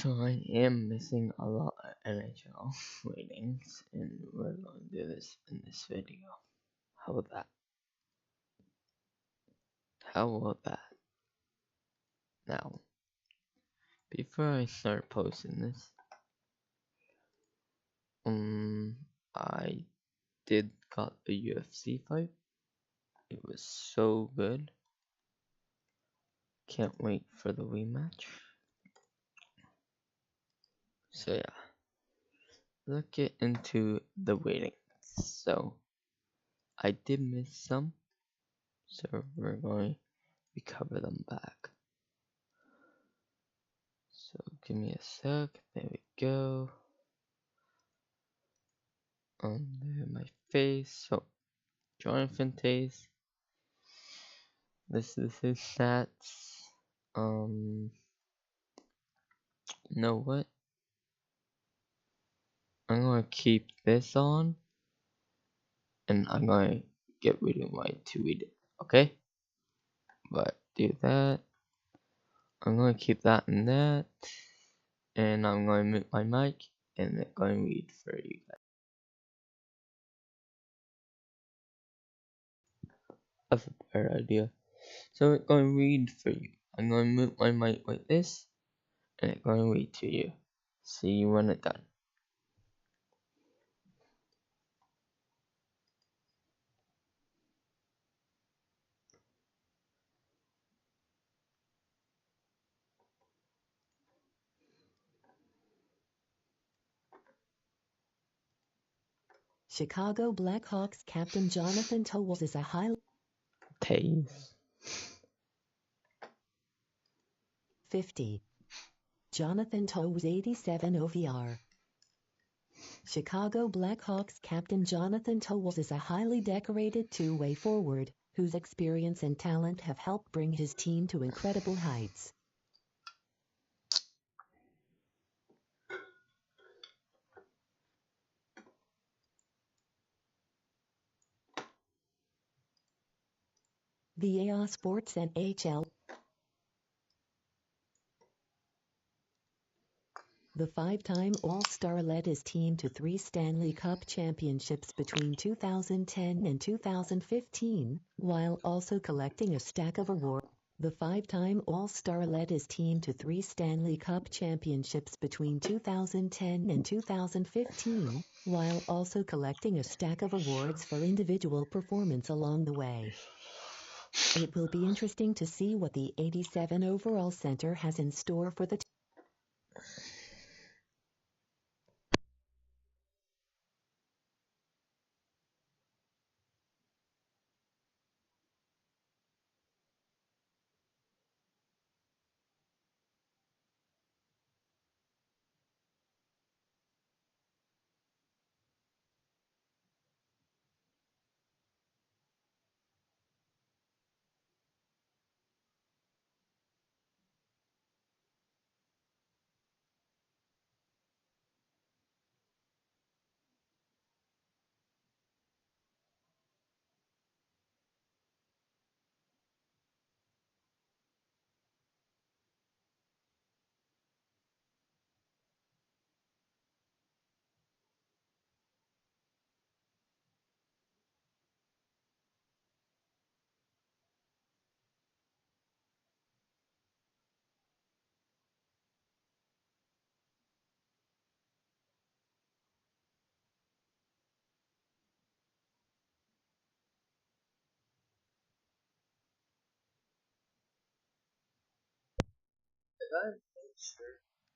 So I am missing a lot of NHL ratings, and we're going to do this in this video. How about that? How about that? Now, before I start posting this, I did got a UFC fight. It was so good. Can't wait for the rematch. So yeah, let's get into the ratings. So I did miss some, so we're going to recover them back. So give me a sec. There we go. Under my face. So Jonathan Toews. This is his stats. You know what? I'm gonna keep this on, and I'm gonna get rid of my tweet. Okay? But do that. I'm gonna keep that in that, and I'm gonna mute my mic, and I'm gonna read for you guys. That's a better idea. So I'm gonna read for you. I'm gonna mute my mic like this, and I'm gonna read to you. See you when it's done. Chicago Blackhawks captain Jonathan Toews is a high Toews. 50. Jonathan Toews 87 OVR. Chicago Blackhawks captain Jonathan Toews is a highly decorated two-way forward, whose experience and talent have helped bring his team to incredible heights. The EA Sports NHL. The five-time All-Star led his team to 3 Stanley Cup championships between 2010 and 2015, while also collecting a stack of awards. The five-time All-Star led his team to 3 Stanley Cup championships between 2010 and 2015, while also collecting a stack of awards for individual performance along the way. It will be interesting to see what the 87 overall center has in store for the team.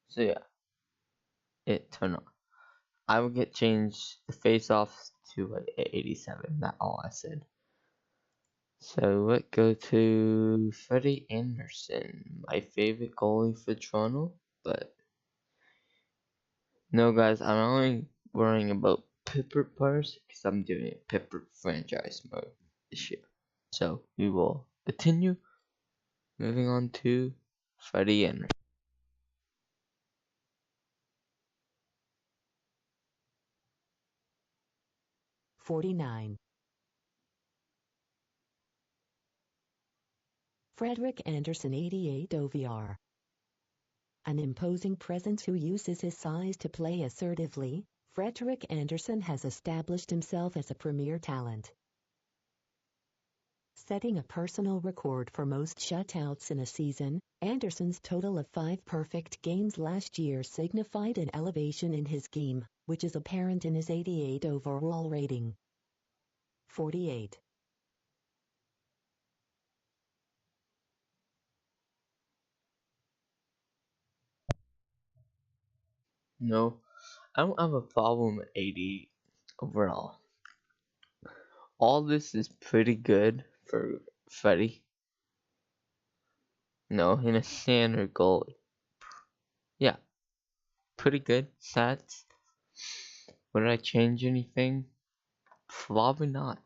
So yeah, it turned on. I will get changed the face off to like 87. That's all I said. So let's go to Freddie Anderson, my favorite goalie for Toronto. But no, guys, I'm only worrying about Pipper parts because I'm doing a Pipper franchise mode this year. So we will continue. Moving on to Freddie Anderson. 49. Frederik Andersen 88 OVR. an imposing presence who uses his size to play assertively, Frederik Andersen has established himself as a premier talent. Setting a personal record for most shutouts in a season, Andersen's total of 5 perfect games last year signified an elevation in his game, which is apparent in his 88 overall rating. 48. No, I don't have a problem with 80 overall. All this is pretty good for Freddie. No, in a standard goalie. Yeah, pretty good stats. Would I change anything? Probably not.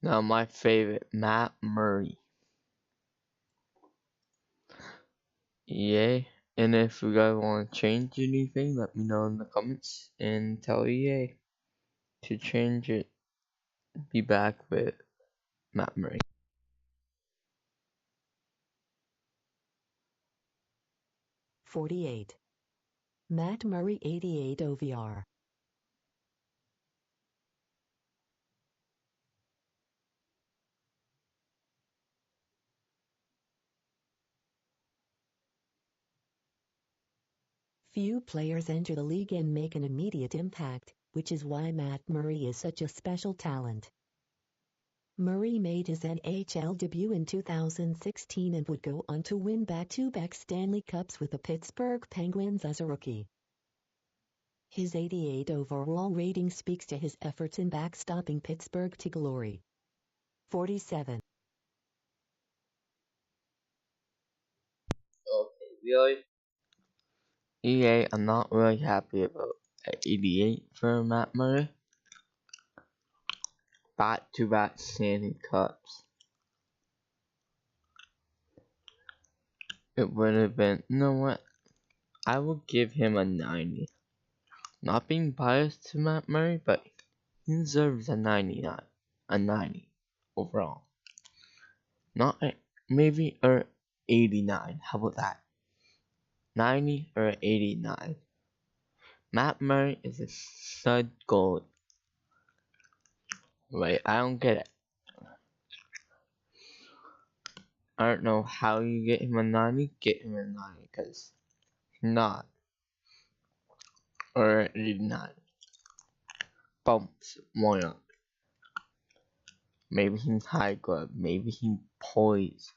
Now my favorite, Matt Murray. EA, and if you guys want to change anything, let me know in the comments and tell EA to change it. Be back with Matt Murray. 48. Matt Murray 88 OVR. Few players enter the league and make an immediate impact, which is why Matt Murray is such a special talent. Murray made his NHL debut in 2016 and would go on to win back-to-back Stanley Cups with the Pittsburgh Penguins as a rookie. His 88 overall rating speaks to his efforts in backstopping Pittsburgh to glory. 47. Okay, really? EA, I'm not really happy about 88 for Matt Murray. Back-to-back Stanley Cups. It would have been, you know what? I will give him a 90. Not being biased to Matt Murray, but he deserves a 99. A 90 overall. Not a, maybe or 89. How about that? 90 or 89. Matt Murray is a stud goalie. Wait, I don't get it. I don't know how you get him a 90. Get him a 90 because he's not. Or 89. Bumps one up. Maybe he's high glove. Maybe he's poised.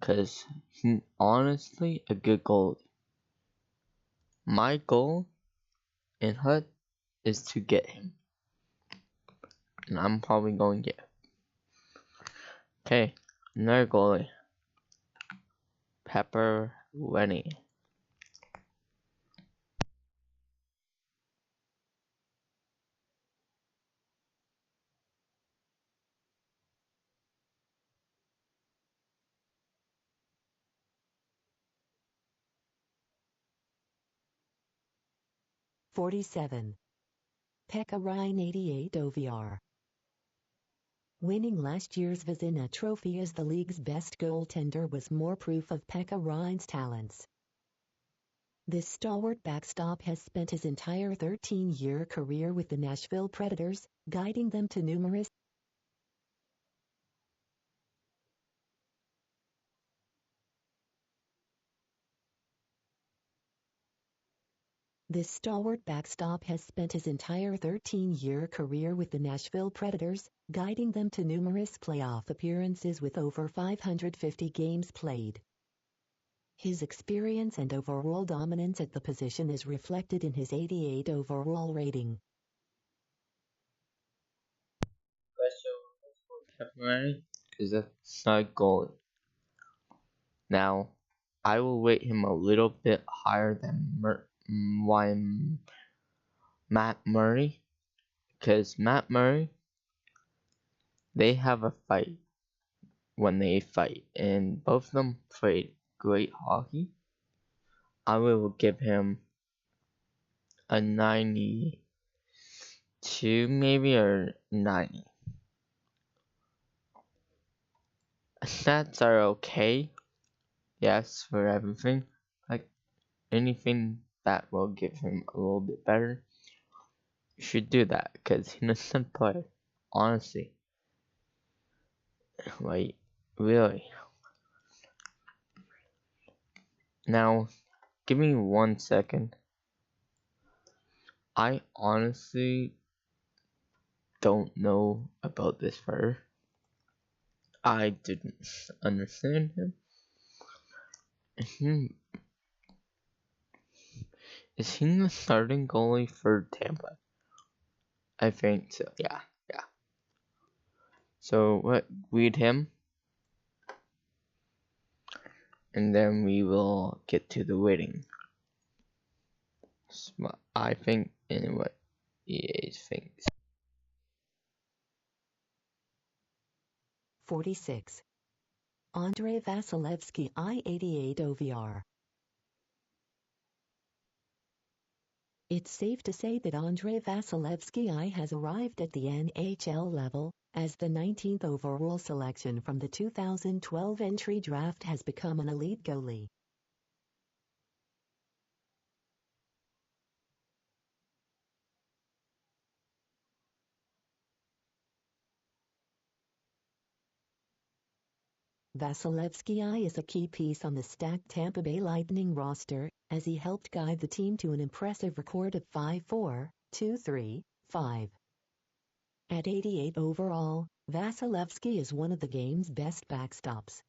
Because he's honestly a good goalie. My goal in HUD is to get him. And I'm probably going to get him. Okay, another goalie. Pepper Lenny. .47. Pekka Rinne 88 OVR. Winning last year's Vezina Trophy as the league's best goaltender was more proof of Pekka Rinne's talents. This stalwart backstop has spent his entire 13-year career with the Nashville Predators, guiding them to numerous This stalwart backstop has spent his entire 13-year career with the Nashville Predators, guiding them to numerous playoff appearances with over 550 games played. His experience and overall dominance at the position is reflected in his 88 overall rating. Pepperoni is a stud goalie. Now, I will rate him a little bit higher than Matt Murray, because Matt Murray, they have a fight when they fight, and both of them played great hockey. I will give him a 92 maybe, or 90. Stats are okay, yes for everything. Like anything that will give him a little bit better, you should do that because he doesn't play. Honestly, like really. Now, give me 1 second. I honestly don't know about this player. I didn't understand him. Hmm, is he the starting goalie for Tampa? I think so. Yeah, yeah. So what? Read him, and then we will get to the waiting. I think in what EA thinks. 46. Andrei Vasilevsky I-88 OVR. It's safe to say that Andrei Vasilevsky I has arrived at the NHL level, as the 19th overall selection from the 2012 entry draft has become an elite goalie. Vasilevsky I is a key piece on the stacked Tampa Bay Lightning roster, as he helped guide the team to an impressive record of 5-4, 2-3, 5. At 88 overall, Vasilevsky is one of the game's best backstops.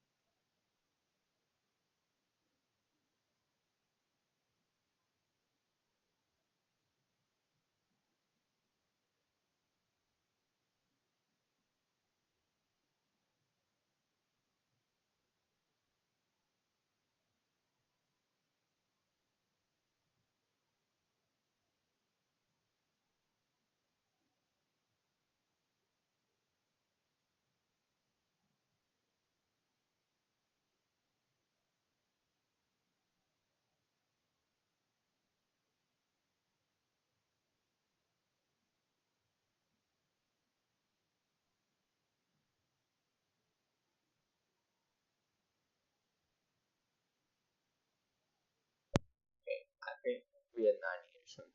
I think we had 90 or something.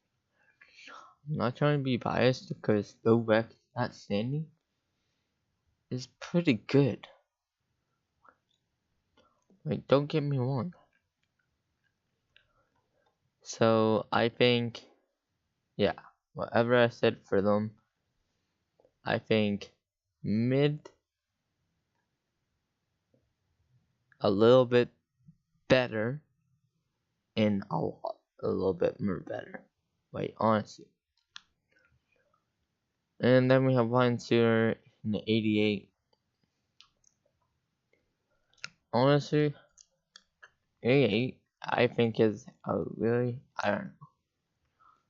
I'm not trying to be biased because the rec at standing is pretty good. Like, don't get me wrong. So I think, yeah, whatever I said for them, I think mid, a little bit better, and a little bit more better. Like honestly. And then we have Ryan Suter in the 88. Honestly, 88 I think is a really, I don't know.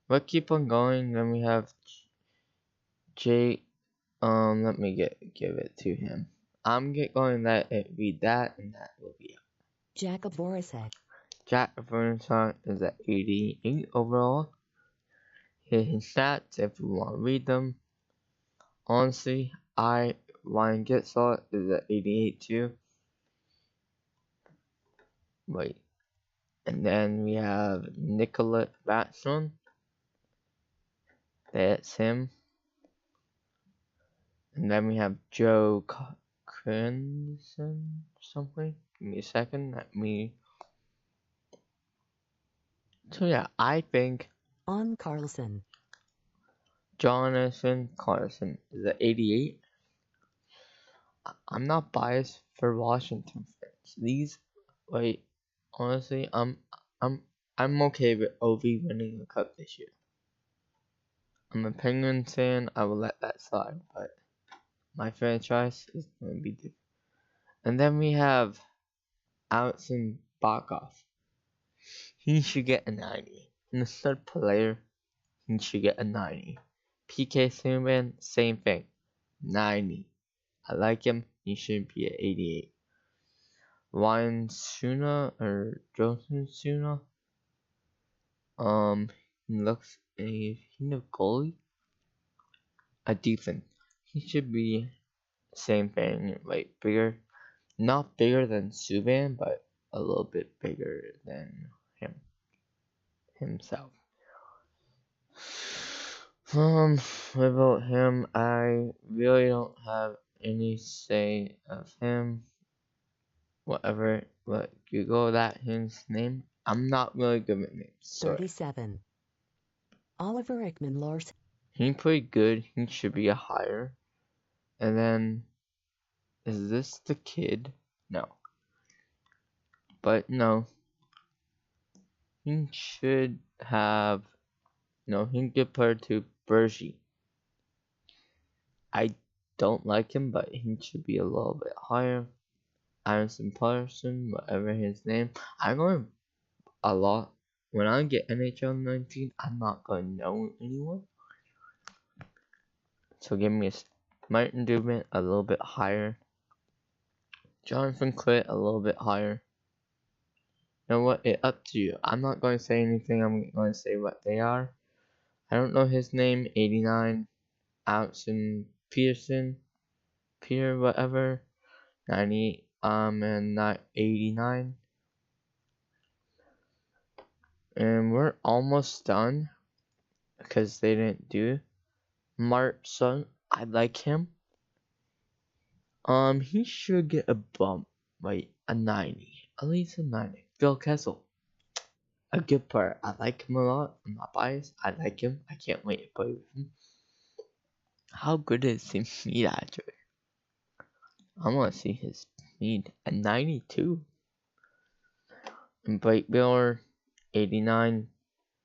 But keep on going. Then we have Jay. Let me give it to him. I'm going that it read that, and that will be it. Jakub Voracek. Jack Voracek is at 88 overall. His stats, if you want to read them. Honestly, Ryan Getzlaw is at 88 too. Wait, and then we have Nicolette Batson. That's him. And then we have Joe Crenson something. Give me a second. Let me. So yeah, I think On Carlson. Jonathan Carlson is at 88. I'm not biased for Washington fans. These, like, honestly, I'm okay with OV winning the cup this year. I'm a Penguins fan. I will let that slide, but my franchise is going to be different. And then we have Alexei Bakov. He should get a 90. And the third player, he should get a 90. PK Subban, same thing, 90. I like him. He should be at 88. Ryan Suna or Joseph Suna. He looks a goalie. A decent. He should be same thing, like bigger, not bigger than Subban, but a little bit bigger than himself. About him, I really don't have any say of him. Whatever, but Google that his name. I'm not really good with names. Sorry. 37. Oliver Ekman Larsson. He played good. He should be a higher. And then, is this the kid? No. But no. He should have. No, he compared to Bergie. I don't like him, but he should be a little bit higher. Anderson Patterson, whatever his name. I'm going a lot. When I get NHL 19, I'm not going to know anyone. So give me a Martin Dubin a little bit higher. Jonathan Quitt a little bit higher. You know what? It's up to you. I'm not going to say anything. I'm going to say what they are. I don't know his name. 89. Alexon Pearson. Pierre whatever. 90. And not 89. And we're almost done. Because they didn't do. Markson. I like him. He should get a bump. Like a 90. At least a 90. Phil Kessel. A good player. I like him a lot. I'm not biased. I like him. I can't wait to play with him. How good is his speed actually? I want to see his speed. A 92. And Blake Miller, 89.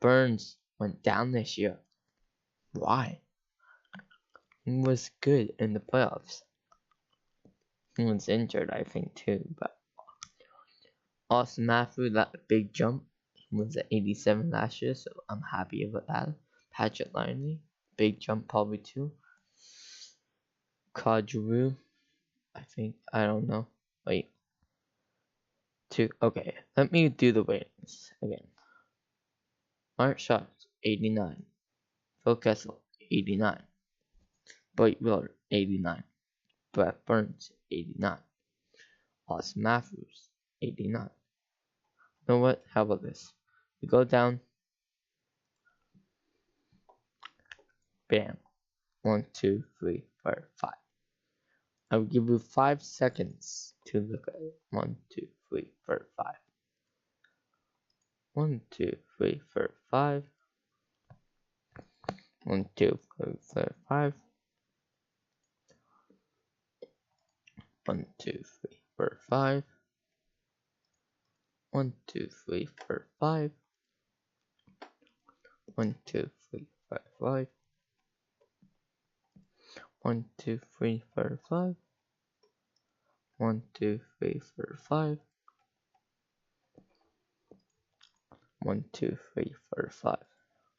Burns went down this year. Why? He was good in the playoffs. He was injured, I think, too. But Austin Matthews, that big jump. He was at 87 last year, so I'm happy about that. Patrick Liney, big jump probably too. Claude Giroux, I think, I don't know. Wait. Okay, let me do the ratings again. Mark Shots, 89. Phil Kessel, 89. Blake Miller, 89. Brett Burns, 89. Austin Matthews, 89. You know what? How about this? We go down. Bam. 1, 2, 3, 4, 5. I will give you 5 seconds to look at it. 1, 2, 3, 4, 5. 1, 2, 3, 4, 5. 1, 2, 3, 4, 5. 1, 2, 3, 4, 5. 1, 2, 3, 4, 5. 1, 2, 3, 4, 5. 1, 2, 3, 4, 5. 1, 2, 3, 4, 5. 1, 2, 3, 4, 5.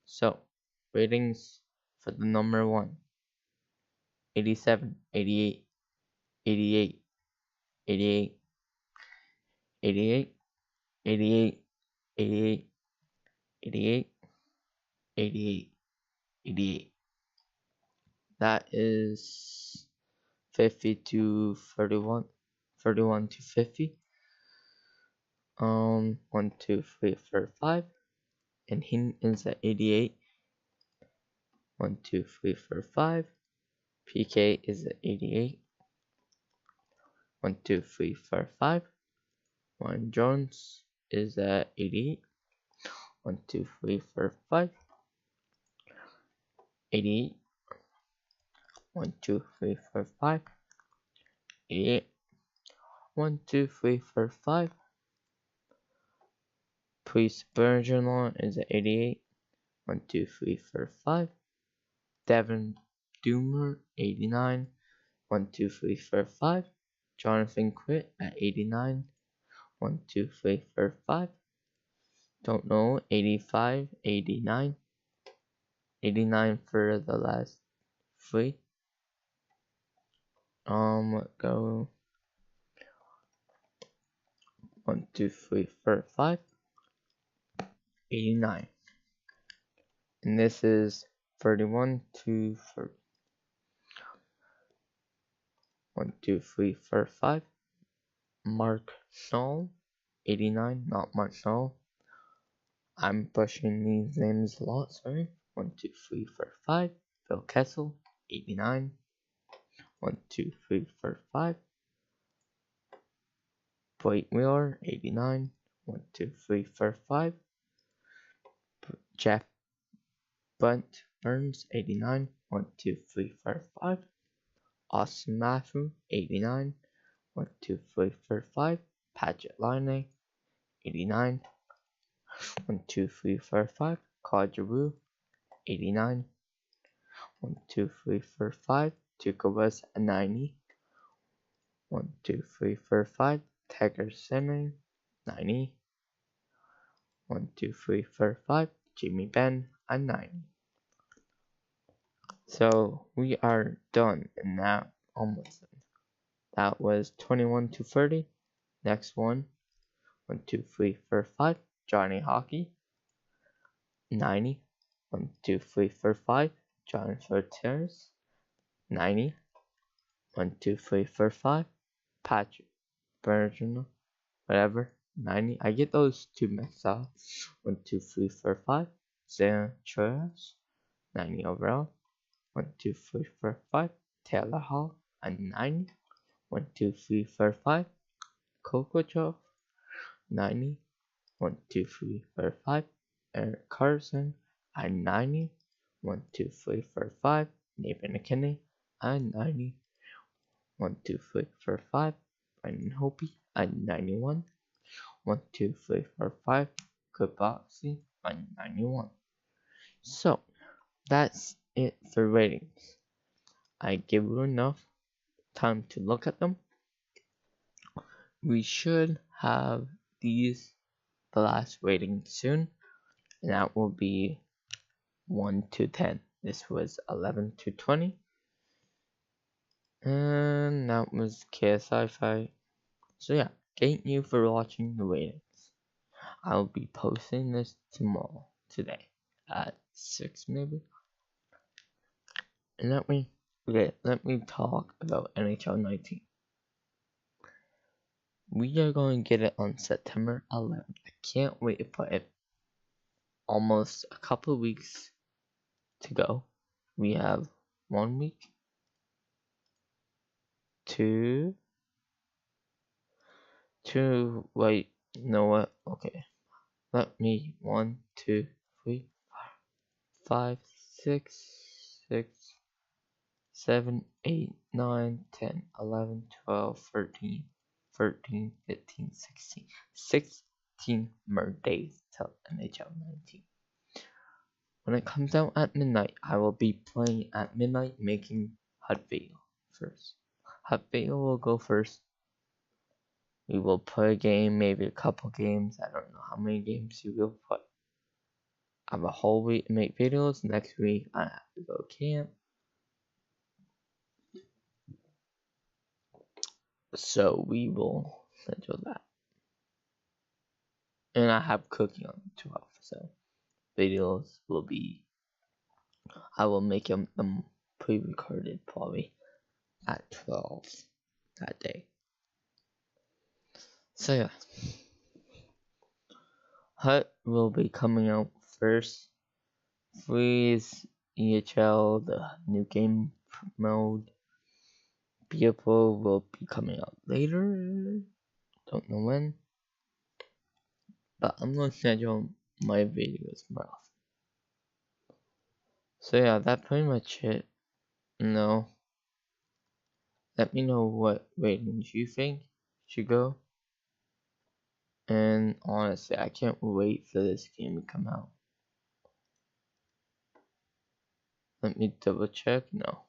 So, ratings for the number 1. 87, 88, 88, 88, 88, 88, 88, 88, 88, 88. That is 50 to 31, 31 to 50. 1, 2, 3, 4, 5. And he is at 88. 1, 2, 3, 4, 5. PK is at 88. 1, 2, 3, 4, 5. Ryan Jones is at 88. 1, 2, 3, 4, 5. 88. 1, 2, 3, 4, 5. 88. 1, 2, 3, 4, 5. Priest Bergeron is at 88. 1, 2, 3, 4, 5. Devin Doomer, 89. 1, 2, 3, 4, 5. Jonathan Quitt at 89. 1, 2, 3, 4, 5. Don't know, 85, 89. 89 for the last 3. Go 1, 2, 3, 4, 5. 89. And this is 31 to 30. 1, 2, 3, 4, 5. Mark Stahl 89, not much no. I'm pushing these names a lot, sorry. 1, 2, 3, 4, 5. Phil Kessel, 89. 1, 2, 3, 4, 5. Blake Wheeler, 89. 1, 2, 3, 4, 5. Jeff Bunt Burns, 89. 1, 2, 3, 4, 5. Austin Matthew, 89. 1, 2, 3, 4, 5. Patrick Laine, 89. 1, 2, 3, 4, 5. Claude Giroux, 89. 1, 2, 3, 4, 5. Tuukka West, 90. 1, 2, 3, 4, 5. Tiger Center, 90. 1, 2, 3, 4, 5. Jamie Benn, 90. So we are done, and that almost done. That was 21 to 30. Next one, 1, 2, 3, 4, 5. Johnny Hockey, 90. 1, 2, 3, 4, 5. John Forteres, 90. 1, 2, 3, 4, 5. Patrick Bergeron, whatever, 90. I get those two mixed up. 1, 2, 3, 4, 5. Zan Choras, 90 overall. 1, 2, 3, 4, 5. Taylor Hall, 90. 1, 2, 3, 4, 5. Kokochov, 90. 1, 2, 3, 4, 5. Eric Carson, 90. 1, 2, 3, 4, 5. Nathan McKinney, 90. 1, 2, 3, 4, 5. Brendan Hoppe, 91. 1, 2, 3, 4, 5. Kuboxy, 91. So, that's it for ratings. I give you enough time to look at them. We should have the last rating soon, and that will be 1 to 10. This was 11 to 20. And that was KSI Fight. So yeah, thank you for watching the ratings. I'll be posting this today, at 6 maybe. And let me talk about NHL 19. We are going to get it on September 11th. I can't wait to put it. Almost a couple of weeks to go. We have 1 week, 2, wait, you know what? Okay. Let me 1, 2, 3, 4, 5, 6, 7, 8, 9, 10, 11, 12, 13, 15, 16. 16 more days till NHL 19. When it comes out at midnight, I will be playing at midnight, making Hudville first. Hudville will go first. We will play a game, maybe a couple games. I don't know how many games you will play. I have a whole week to make videos. Next week, I have to go camp. So we will schedule that. And I have cooking on the 12th, so videos will be, I will make them pre-recorded probably at 12 that day. So yeah, Hut will be coming out first. Freeze, EHL, the new game mode. Beautiful will be coming out later. Don't know when. But I'm gonna schedule my videos more often. So yeah, that's pretty much it. No. Let me know what ratings you think should go. And honestly, I can't wait for this game to come out. Let me double check. No.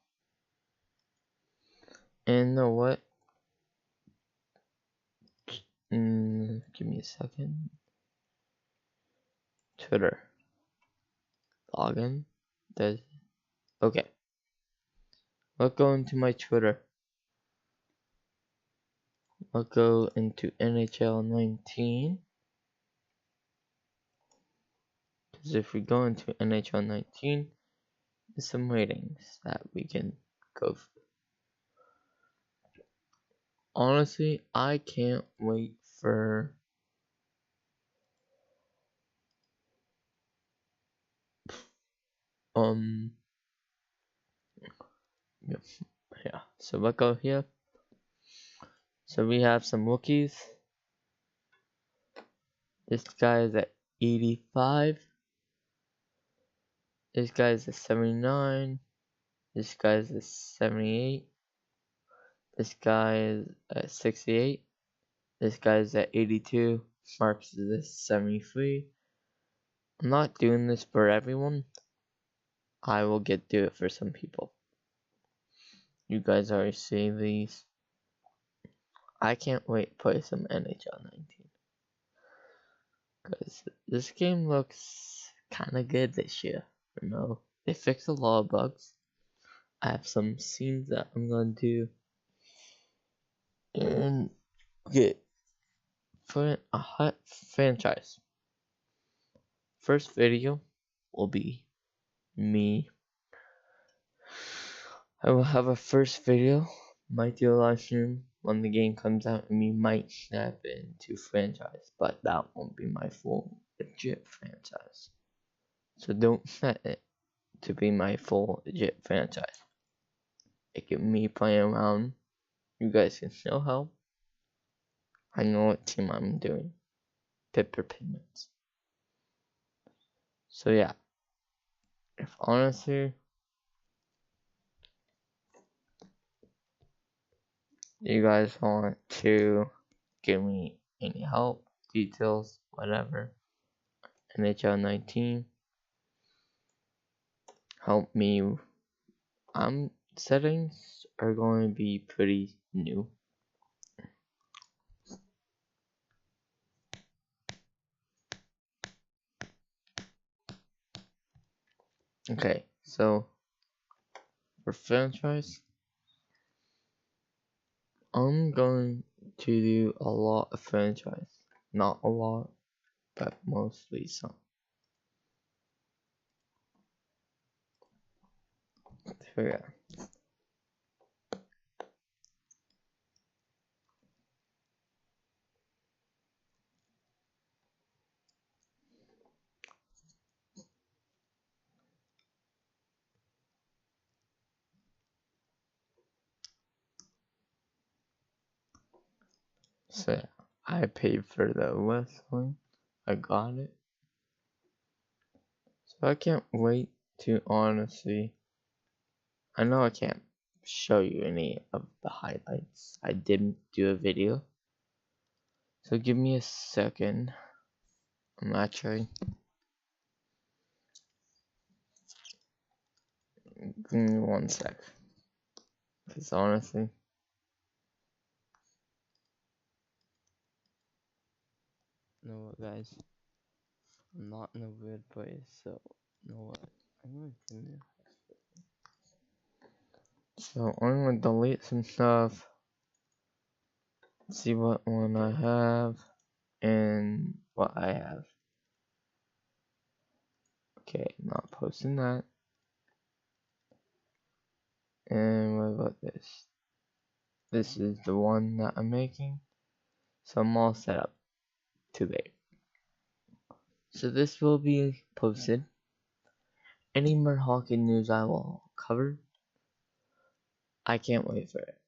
And know what? Give me a second. Twitter. Login. Okay. Let's go into my Twitter. I'll go into NHL 19. Because if we go into NHL 19, there's some ratings that we can go through. Honestly, I can't wait for Yeah, so we'll go here. So we have some rookies. This guy is at 85. This guy is at 79. This guy is at 78. This guy is at 68. This guy is at 82. Marks is at 73. I'm not doing this for everyone. I will do it for some people. You guys already see these. I can't wait to play some NHL 19. Because this game looks kind of good this year. You know, they fixed a lot of bugs. I have some scenes that I'm going to do. And okay, for a hot franchise. First video will be me. I will have a first video. Might do a live stream when the game comes out, and we might snap it into franchise, but that won't be my full legit franchise. So don't set it to be my full legit franchise. It can me playing around. You guys can still help. I know what team I'm doing. Pipper Pigments. So yeah. If honestly you guys want to give me any help, details, whatever, NHL 19, help me. Settings are going to be pretty new. Okay, so for franchise, I'm going to do a lot of franchise. Not a lot, but mostly some. So yeah. So yeah, I paid for the wrestling. I got it. So I can't wait to honestly. I know I can't show you any of the highlights. I didn't do a video. So give me a second. I'm actually. Give me 1 sec. Because honestly. You know what, guys? I'm not in a weird place, so you know what? I'm gonna do. So I'm gonna delete some stuff. See what one I have and what I have. Okay, not posting that. And what about this? This is the one that I'm making. So I'm all set up today. So this will be posted. Any more hockey news I will cover. I can't wait for it.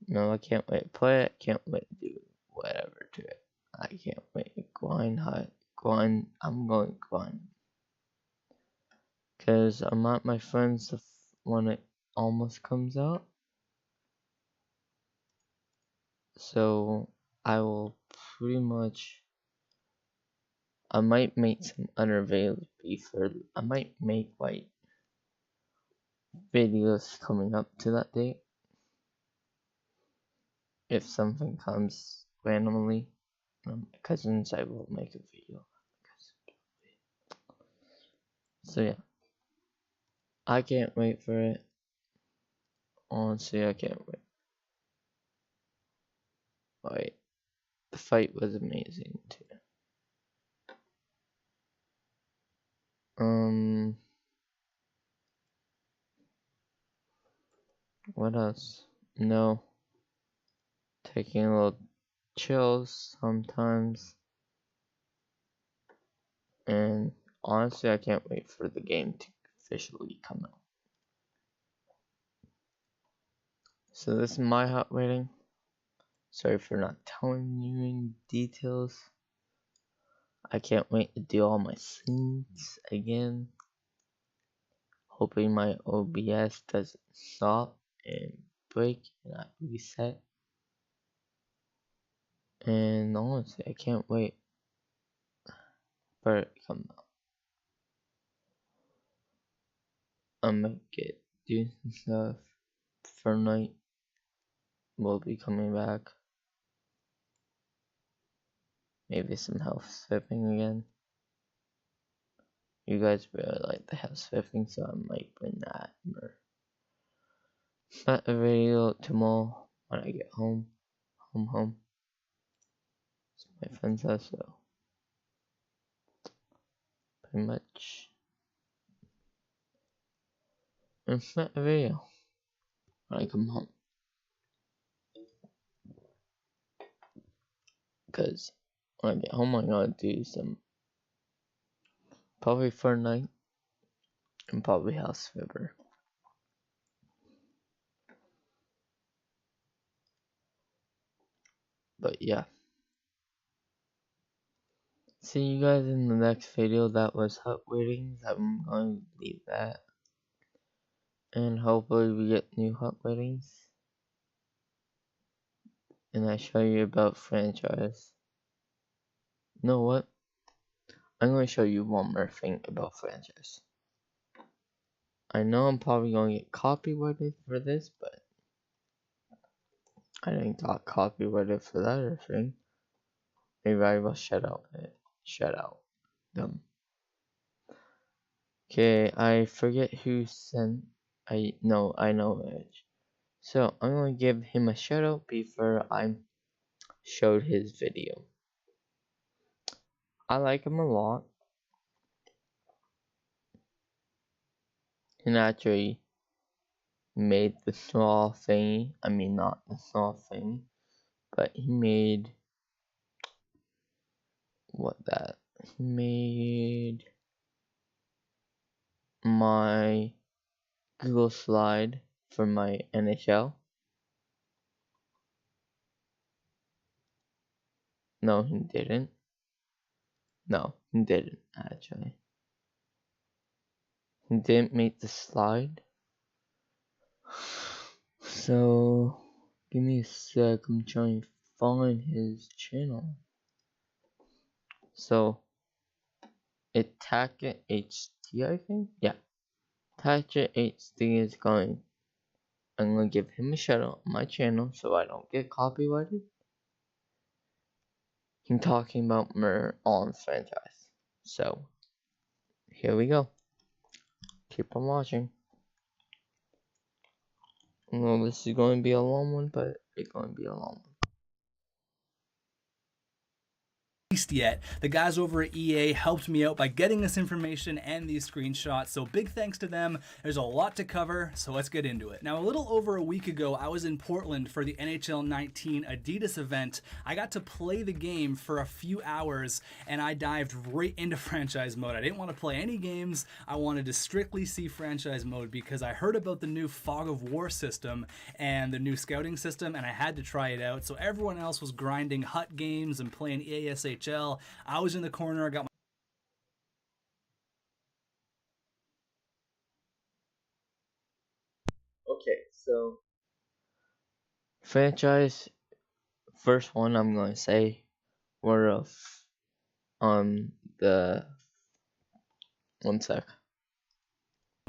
No, I can't wait to play it. Can't wait to do whatever to it. I can't wait to grind hard. I'm going to grind. Because I'm at my friend's when it almost comes out. So I will pretty much. I might make some unavailable for. I might make like videos coming up to that date. If something comes randomly, my cousins, I will make a video. So yeah, I can't wait for it. Honestly, I can't wait. Like, the fight was amazing too. What else? No. Taking a little chills sometimes. And honestly, I can't wait for the game to officially come out. So this is my hot rating. Sorry for not telling you in details. I can't wait to do all my scenes again. Hoping my OBS doesn't stop and break and I reset. And honestly, I can't wait for it to come out. I'm gonna do some stuff. Fortnite will be coming back. Maybe some house flipping again. You guys really like the house flipping, so I might bring that more. But a video tomorrow when I get home. It's my friend's house, so pretty much. It's not a video when I come home. Because when I get home, I'm gonna do some probably Fortnite and probably House Flipper. But yeah. See you guys in the next video. That was hot ratings. I'm going to leave that. And hopefully we get new hot ratings. And I show you about franchise. You know what? I'm going to show you one more thing about franchise. I know I'm probably going to get copyrighted for this, but I didn't got copyrighted for that other thing. Maybe I will shut out them. Okay, I forget who sent. I know Edge. So I'm gonna give him a shout out before I showed his video. I like him a lot. He actually made the small thingy. I mean, not the small thing, but he made he made my Google slide for my NHL. No, he didn't. No, he didn't actually. He didn't make the slide. So give me a sec, I'm trying to find his channel. So Attack HD, I think? Yeah. Attack HD is going. I'm gonna give him a shout out on my channel so I don't get copyrighted. He's talking about Mer on franchise. So here we go. Keep on watching. Well, this is going to be a long one, but it's going to be a long one. Yet. The guys over at EA helped me out by getting this information and these screenshots, so big thanks to them. There's a lot to cover, so let's get into it. Now, a little over a week ago, I was in Portland for the NHL 19 Adidas event. I got to play the game for a few hours, and I dived right into franchise mode. I didn't want to play any games. I wanted to strictly see franchise mode because I heard about the new Fog of War system and the new scouting system, and I had to try it out. So everyone else was grinding HUT games and playing EASHL. I was in the corner, I got my Okay, so franchise first one I'm gonna say were of the 1 sec.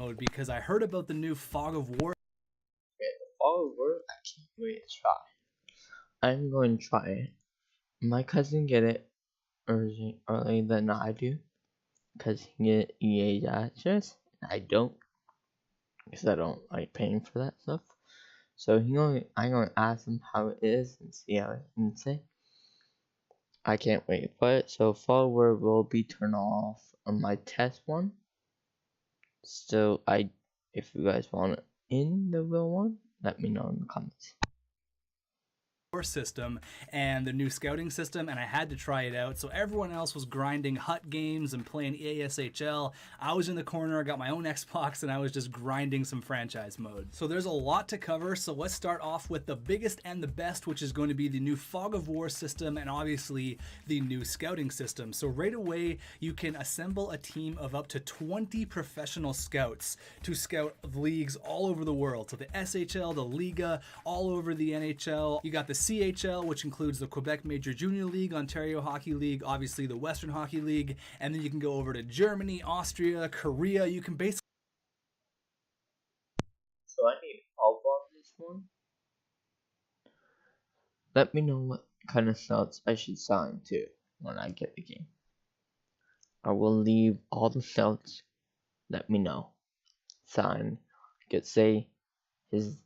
mode because I heard about the new Fog of War. Okay, the Fog of War I can't wait to try. I'm going to try it. My cousin get it early than I do, because he get EA access, and I don't, because I don't like paying for that stuff. So I'm gonna ask him how it is and see how it can say. I can't wait to play it. So forward will be turned off on my test one. So if you guys want it in the real one, let me know in the comments. system and the new scouting system, and I had to try it out. So everyone else was grinding HUT games and playing EASHL. I was in the corner, I got my own Xbox, and I was just grinding some franchise mode. So there's a lot to cover, so let's start off with the biggest and the best, which is going to be the new Fog of War system and obviously the new scouting system. So right away, you can assemble a team of up to 20 professional scouts to scout leagues all over the world. So the SHL, the Liga, all over the NHL. You got the CHL, which includes the Quebec Major Junior League, Ontario Hockey League, obviously the Western Hockey League, and then you can go over to Germany, Austria, Korea. You can basically... So I need help on this one. Let me know what kind of scouts I should sign to when I get the game. I will leave all the scouts. Let me know. Sign. Could say his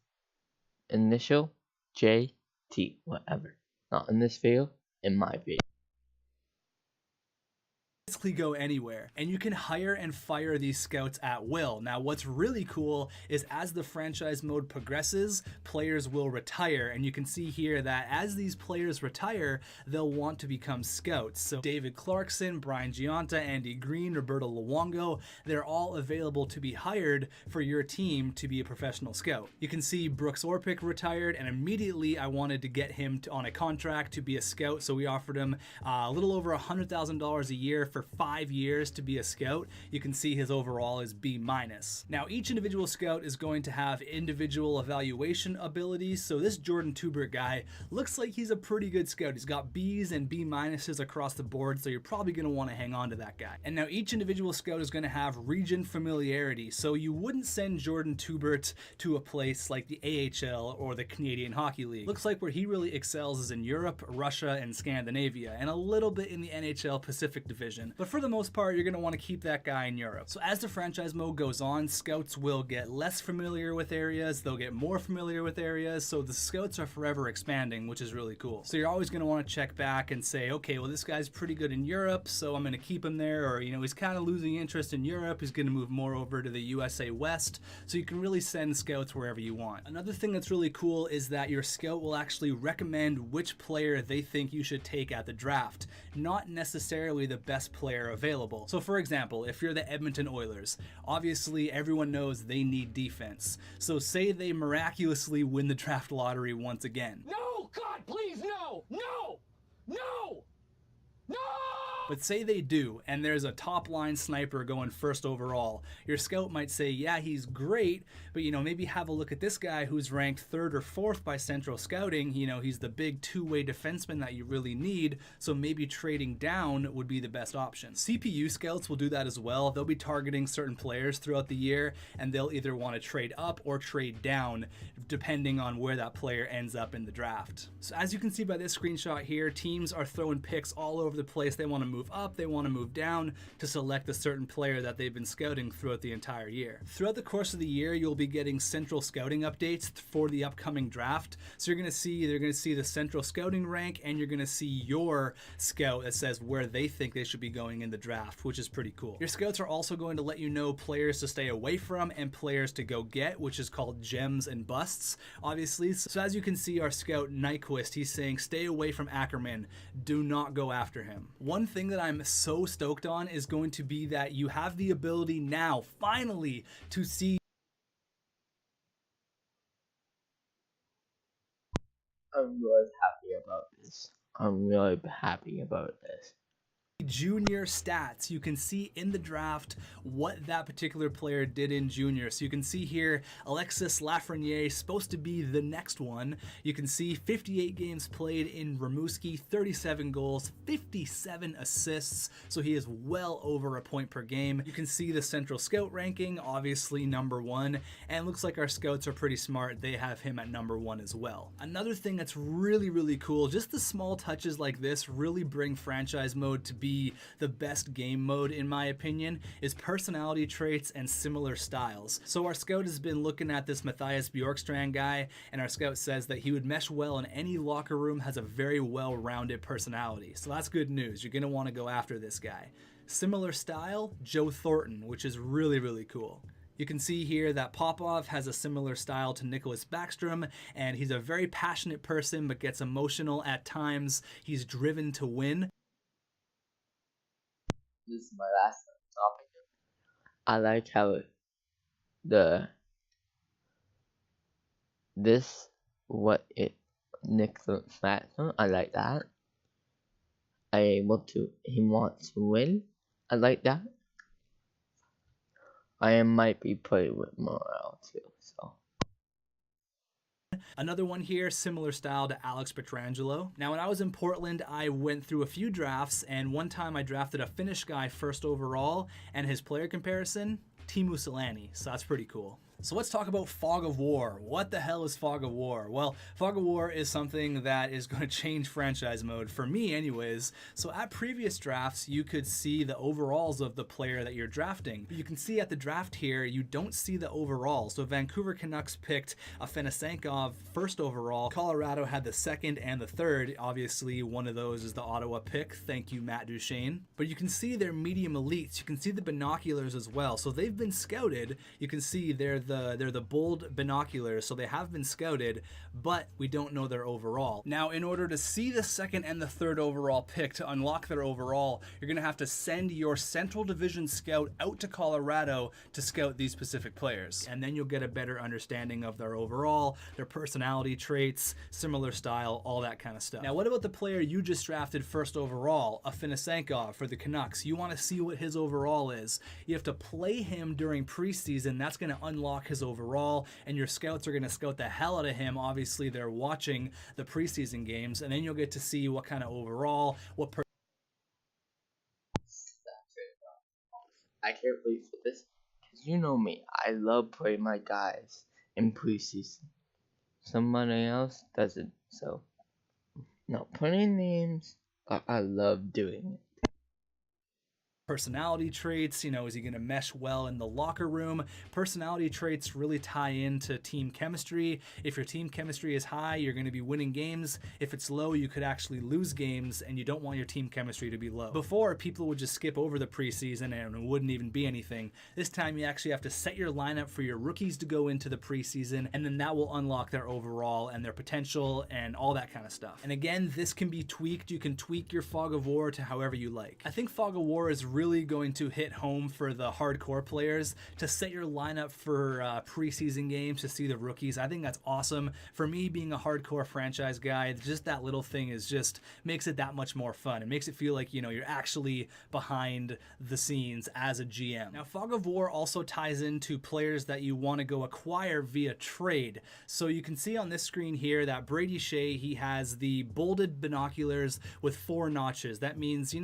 initial JT, whatever. Not in this video, in my video. Go anywhere, and you can hire and fire these scouts at will. Now what's really cool is as the franchise mode progresses, players will retire, and you can see here that as these players retire, they'll want to become scouts. So David Clarkson, Brian Giunta, Andy Green, Roberto Luongo, they're all available to be hired for your team to be a professional scout. You can see Brooks Orpik retired, and immediately I wanted to get him on a contract to be a scout, so we offered him a little over $100,000 a year for 5 years to be a scout. You can see his overall is B-. Now each individual scout is going to have individual evaluation abilities, so this Jordan Toubert guy looks like he's a pretty good scout. He's got B's and B-minuses across the board, so you're probably going to want to hang on to that guy. And now each individual scout is going to have region familiarity, so you wouldn't send Jordan Toubert to a place like the AHL or the Canadian Hockey League. Looks like where he really excels is in Europe, Russia, and Scandinavia, and a little bit in the NHL Pacific Division. But for the most part, you're going to want to keep that guy in Europe. So as the franchise mode goes on, scouts will get less familiar with areas, they'll get more familiar with areas, so the scouts are forever expanding, which is really cool. So you're always going to want to check back and say, okay, well this guy's pretty good in Europe, so I'm going to keep him there, or he's kind of losing interest in Europe, he's going to move more over to the USA West, so you can really send scouts wherever you want. Another thing that's really cool is that your scout will actually recommend which player they think you should take at the draft, not necessarily the best player available. So for example, if you're the Edmonton Oilers, obviously everyone knows they need defense. So say they miraculously win the draft lottery once again. No, God, please, no, no, no, no! But say they do, and there's a top-line sniper going first overall. Your scout might say, yeah, he's great, but maybe have a look at this guy who's ranked 3rd or 4th by Central Scouting. He's the big two-way defenseman that you really need, so maybe trading down would be the best option. CPU scouts will do that as well. They'll be targeting certain players throughout the year, and they'll either want to trade up or trade down, depending on where that player ends up in the draft. So as you can see by this screenshot here, teams are throwing picks all over the place. They want to move up, they want to move down to select a certain player that they've been scouting throughout the entire year. Throughout the course of the year, you'll be getting central scouting updates for the upcoming draft. So you're going to see the central scouting rank, and you're going to see your scout that says where they think they should be going in the draft, which is pretty cool. Your scouts are also going to let you know players to stay away from and players to go get, which is called gems and busts, obviously. So as you can see, our scout Nyquist, he's saying stay away from Ackerman, do not go after him. One thing that I'm so stoked on is going to be that you have the ability now, finally, to see. I'm really happy about this. I'm really happy about this. Junior stats. You can see in the draft what that particular player did in junior. So you can see here Alexis Lafreniere supposed to be the next one. You can see 58 games played in Rimouski, 37 goals, 57 assists, so he is well over a point per game. You can see the central scout ranking, obviously number 1, and it looks like our scouts are pretty smart. They have him at number 1 as well. Another thing that's really cool, just the small touches like this really bring franchise mode to be the best game mode in my opinion, is personality traits and similar styles. So our scout has been looking at this Matthias Bjorkstrand guy, and our scout says that he would mesh well in any locker room, has a very well-rounded personality. So that's good news. You're going to want to go after this guy. Similar style, Joe Thornton, which is really cool. You can see here that Popov has a similar style to Nicholas Backstrom, and he's a very passionate person but gets emotional at times. He's driven to win. This is my last topic. I like how Nicholas Backstrom, I like that. He wants to win. I like that. I might be playing with Morale too, so. Another one here, similar style to Alex Pietrangelo. Now, when I was in Portland, I went through a few drafts, and one time I drafted a Finnish guy first overall, and his player comparison, Teemu Selanne, so that's pretty cool. So let's talk about Fog of War. What the hell is Fog of War? Well, Fog of War is something that is going to change franchise mode, for me anyways. So at previous drafts, you could see the overalls of the player that you're drafting. But you can see at the draft here, you don't see the overall. So Vancouver Canucks picked Afanasenkov first overall. Colorado had the second and the third. Obviously, one of those is the Ottawa pick. Thank you, Matt Duchene. But you can see they're medium elites. You can see the binoculars as well. So they've been scouted. You can see they're the bold binoculars, so they have been scouted, but we don't know their overall. Now, in order to see the second and the third overall pick, to unlock their overall, you're going to have to send your Central Division scout out to Colorado to scout these specific players. And then you'll get a better understanding of their overall, their personality traits, similar style, all that kind of stuff. Now, what about the player you just drafted first overall, Afanasenkov for the Canucks? You want to see what his overall is. You have to play him during preseason. That's going to unlock his overall, and your scouts are going to scout the hell out of him. Obviously, they're watching the preseason games, and then you'll get to see what kind of overall, I can't wait for this, because you know me, I love playing my guys in preseason. Somebody else doesn't, so not putting names, but I love doing it. Personality traits, is he going to mesh well in the locker room? Personality traits really tie into team chemistry. If your team chemistry is high, you're going to be winning games. If it's low, you could actually lose games, and you don't want your team chemistry to be low. Before, people would just skip over the preseason and it wouldn't even be anything. This time, you actually have to set your lineup for your rookies to go into the preseason, and then that will unlock their overall and their potential and all that kind of stuff. And again, this can be tweaked. You can tweak your Fog of War to however you like. I think Fog of War is really going to hit home for the hardcore players to set your lineup for preseason games to see the rookies. I think that's awesome. For me, being a hardcore franchise guy, just that little thing is just makes it that much more fun. It makes it feel like, you're actually behind the scenes as a GM. Now, Fog of War also ties into players that you want to go acquire via trade. So you can see on this screen here that Brady Shea, he has the bolded binoculars with 4 notches. That means,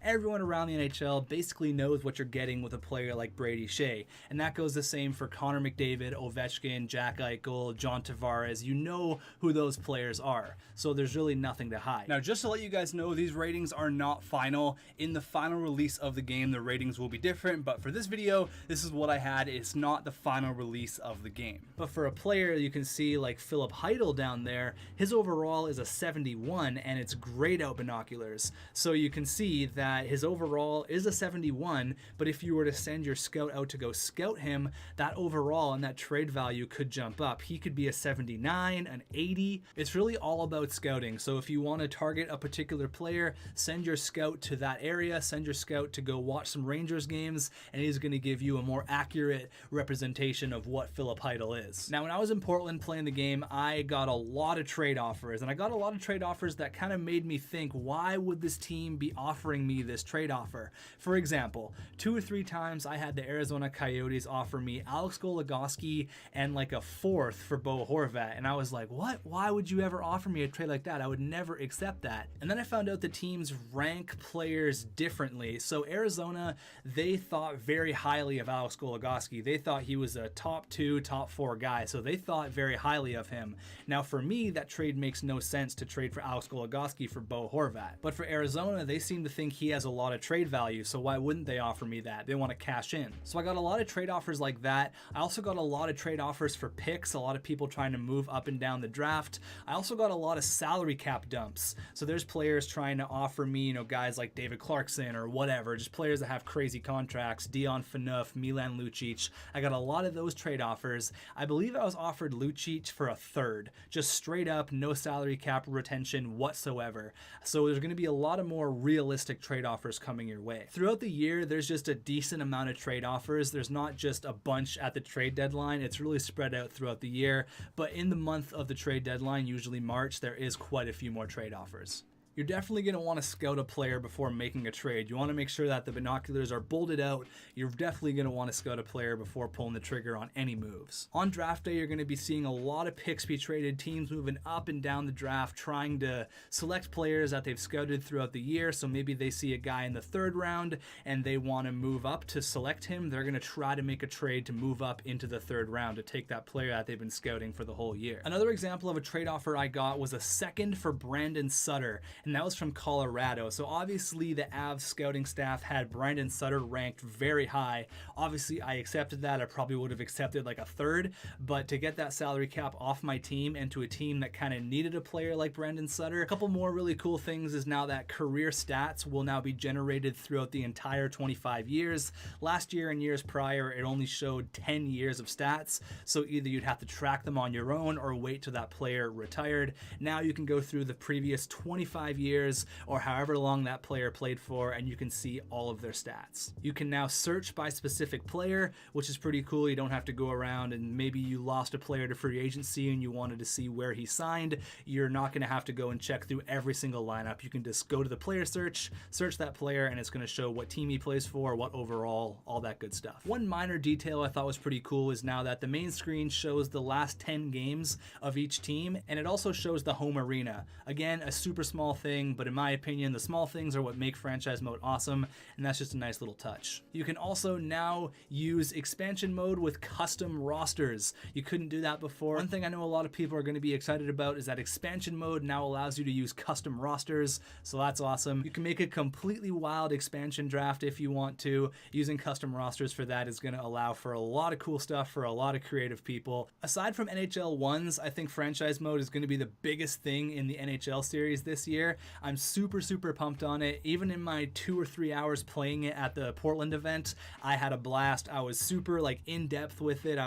everyone around the NHL basically knows what you're getting with a player like Brady Shea. And that goes the same for Connor McDavid, Ovechkin, Jack Eichel, John Tavares. You know who those players are. So there's really nothing to hide. Now, just to let you guys know, these ratings are not final. In the final release of the game, the ratings will be different. But for this video, this is what I had. It's not the final release of the game. But for a player, you can see like Philip Heidel down there, his overall is a 71, and it's grayed out binoculars. So you can see that his overall is a 71, but if you were to send your scout out to go scout him, that overall and that trade value could jump up. He could be a 79, an 80. It's really all about scouting. So if you want to target a particular player, send your scout to that area, send your scout to go watch some Rangers games, and he's going to give you a more accurate representation of what Philip Heidel is. Now, when I was in Portland playing the game, I got a lot of trade offers, and I got a lot of trade offers that kind of made me think, why would this team be offering me this trade offer? For example, 2 or 3 times I had the Arizona Coyotes offer me Alex Goligoski and like a 4th for Bo Horvat, and I was like, what? Why would you ever offer me a trade like that? I would never accept that. And then I found out the teams rank players differently. So Arizona, they thought very highly of Alex Goligoski. They thought he was a top 2, top 4 guy, so they thought very highly of him. Now for me, that trade makes no sense to trade for Alex Goligoski for Bo Horvat. But for Arizona, they seem to think he has a lot of trade value. so why wouldn't they offer me that? They want to cash in. So I got a lot of trade offers like that. I also got a lot of trade offers for picks, a lot of people trying to move up and down the draft. I also got a lot of salary cap dumps. So there's players trying to offer me, you know, guys like David Clarkson or whatever, just players that have crazy contracts, Dion Phaneuf, Milan Lucic. I got a lot of those trade offers. I believe I was offered Lucic for a third, just straight up, no salary cap retention whatsoever. So there's going to be a lot of more realistic trade offers coming your way. Throughout the year, there's just a decent amount of trade offers. There's not just a bunch at the trade deadline. It's really spread out throughout the year. But in the month of the trade deadline, usually March, there is quite a few more trade offers. You're definitely going to want to scout a player before making a trade. You want to make sure that the binoculars are bolted out. You're definitely going to want to scout a player before pulling the trigger on any moves. On draft day, you're going to be seeing a lot of picks be traded, teams moving up and down the draft, trying to select players that they've scouted throughout the year. So maybe they see a guy in the 3rd round and they want to move up to select him. They're going to try to make a trade to move up into the 3rd round to take that player that they've been scouting for the whole year. Another example of a trade offer I got was a 2nd for Brandon Sutter, and that was from Colorado. So obviously the Avs scouting staff had Brandon Sutter ranked very high. Obviously I accepted that. I probably would have accepted like a 3rd, but to get that salary cap off my team and to a team that kind of needed a player like Brandon Sutter. A couple more really cool things is now that career stats will now be generated throughout the entire 25 years. Last year and years prior, it only showed 10 years of stats. So either you'd have to track them on your own or wait till that player retired. Now you can go through the previous 25 years or however long that player played for, and you can see all of their stats. You can now search by specific player, which is pretty cool. You don't have to go around and maybe you lost a player to free agency and you wanted to see where he signed. You're not going to have to go and check through every single lineup. You can just go to the player search that player, and it's going to show what team he plays for, what overall, all that good stuff. One minor detail I thought was pretty cool is now that the main screen shows the last 10 games of each team, and it also shows the home arena. Again, a super small thing, but in my opinion, the small things are what make franchise mode awesome, and that's just a nice little touch. You can also now use expansion mode with custom rosters. You couldn't do that before. One thing I know a lot of people are going to be excited about is that expansion mode now allows you to use custom rosters, so that's awesome. You can make a completely wild expansion draft if you want to. Using custom rosters for that is going to allow for a lot of cool stuff for a lot of creative people. Aside from NHL 1s, I think franchise mode is going to be the biggest thing in the NHL series this year. I'm super pumped on it. Even in my 2 or 3 hours playing it at the Portland event, I had a blast. I was super like in depth with it.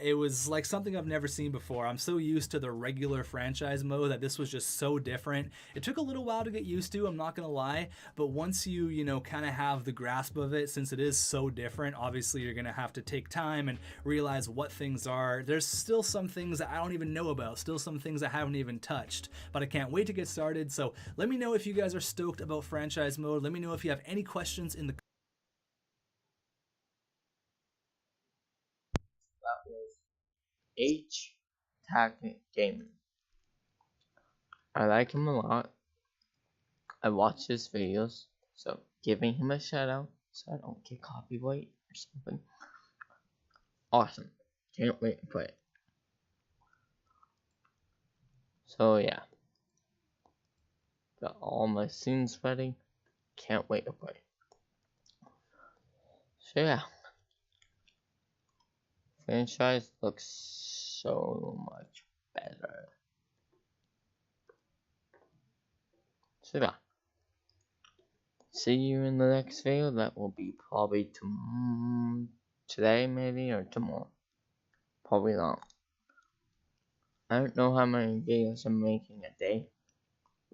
It was like something I've never seen before. I'm so used to the regular franchise mode that this was just so different. It took a little while to get used to, I'm not gonna lie, but once you kind of have the grasp of it, since it is so different, obviously you're gonna have to take time and realize what things are. There's still some things that I don't even know about, still some things I haven't even touched, but I can't wait to get started. So let me know if you guys are stoked about franchise mode. Let me know if you have any questions in the That was H Tactic Gaming. I like him a lot. I watch his videos, so giving him a shout out so I don't get copyright or something. Awesome. Can't wait to play it. So yeah. Got all my scenes ready. Can't wait to play. So yeah. Franchise looks so much better. So yeah. See you in the next video. That will be probably today maybe or tomorrow. Probably not. I don't know how many videos I'm making a day,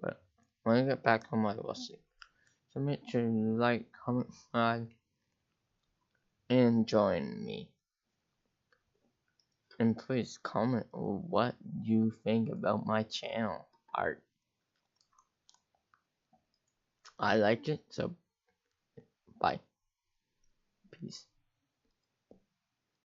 but when I get back home I will see. So make sure you like, comment, subscribe, and join me. And please comment what you think about my channel art. I liked it, so bye. Peace.